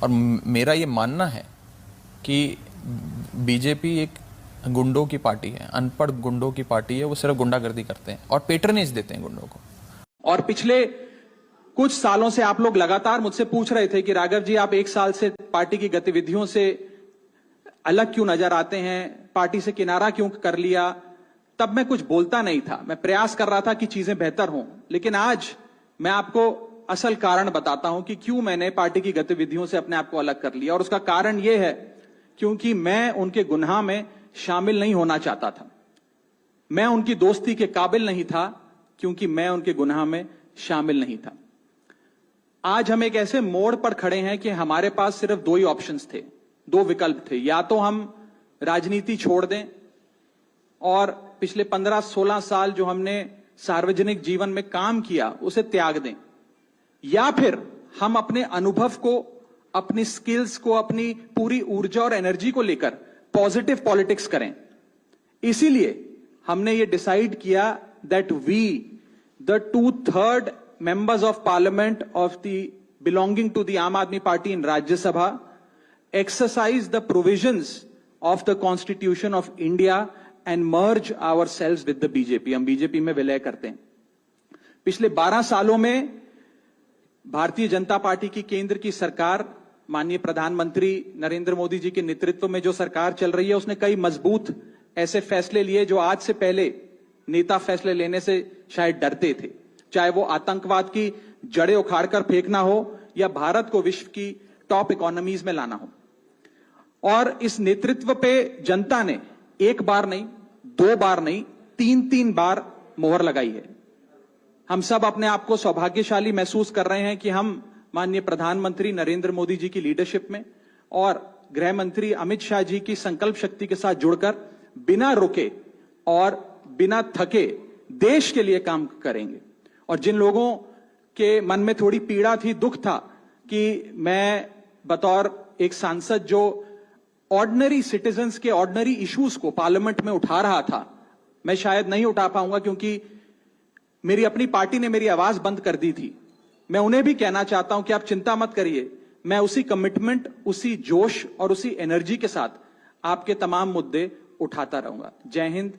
और मेरा ये मानना है कि बीजेपी एक गुंडों की पार्टी है, अनपढ़ गुंडों की पार्टी है। वो सिर्फ गुंडागर्दी करते हैं और पेट्रनेज देते हैं गुंडों को। और पिछले कुछ सालों से आप लोग लगातार मुझसे पूछ रहे थे कि राघव जी, आप एक साल से पार्टी की गतिविधियों से अलग क्यों नजर आते हैं, पार्टी से किनारा क्यों कर लिया। तब मैं कुछ बोलता नहीं था, मैं प्रयास कर रहा था कि चीजें बेहतर हों। लेकिन आज मैं आपको असल कारण बताता हूं कि क्यों मैंने पार्टी की गतिविधियों से अपने आप को अलग कर लिया। और उसका कारण यह है क्योंकि मैं उनके गुनाह में शामिल नहीं होना चाहता था। मैं उनकी दोस्ती के काबिल नहीं था क्योंकि मैं उनके गुनाह में शामिल नहीं था। आज हम एक ऐसे मोड़ पर खड़े हैं कि हमारे पास सिर्फ दो ही ऑप्शंस थे, दो विकल्प थे। या तो हम राजनीति छोड़ दें और पिछले 15-16 साल जो हमने सार्वजनिक जीवन में काम किया उसे त्याग दें, या फिर हम अपने अनुभव को, अपनी स्किल्स को, अपनी पूरी ऊर्जा और एनर्जी को लेकर पॉजिटिव पॉलिटिक्स करें। इसीलिए हमने ये डिसाइड किया that we, the 2/3 members of parliament of the belonging to the Aam Aadmi Party in Rajya Sabha, exercise the provisions of the Constitution of India and merge ourselves with the BJP. हम BJP में विलय करते हैं। पिछले 12 सालों में Bharatiya Janata party की केंद्र की सरकार, माननीय प्रधानमंत्री नरेंद्र मोदी जी के नेतृत्व में जो सरकार चल रही है, उसने कई मजबूत ऐसे फैसले लिए जो आज से पहले नेता फैसले लेने से शायद डरते थे। चाहे वो आतंकवाद की जड़ें उखाड़कर फेंकना हो या भारत को विश्व की टॉप इकोनॉमीज में लाना हो। और इस नेतृत्व पे जनता ने एक बार नहीं, 2 बार नहीं, 3 बार मोहर लगाई है। हम सब अपने आप को सौभाग्यशाली महसूस कर रहे हैं कि हम माननीय प्रधानमंत्री नरेंद्र मोदी जी की लीडरशिप में और गृह मंत्री अमित शाह जी की संकल्प शक्ति के साथ जुड़कर बिना रुके और बिना थके देश के लिए काम करेंगे। और जिन लोगों के मन में थोड़ी पीड़ा थी, दुख था कि मैं बतौर एक सांसद जो ऑर्डिनरी सिटीजन्स के ऑर्डिनरी इश्यूज को पार्लियामेंट में उठा रहा था, मैं शायद नहीं उठा पाऊंगा क्योंकि मेरी अपनी पार्टी ने मेरी आवाज बंद कर दी थी। मैं उन्हें भी कहना चाहता हूं कि आप चिंता मत करिए, मैं उसी कमिटमेंट, उसी जोश और उसी एनर्जी के साथ आपके तमाम मुद्दे उठाता रहूंगा। जय हिंद।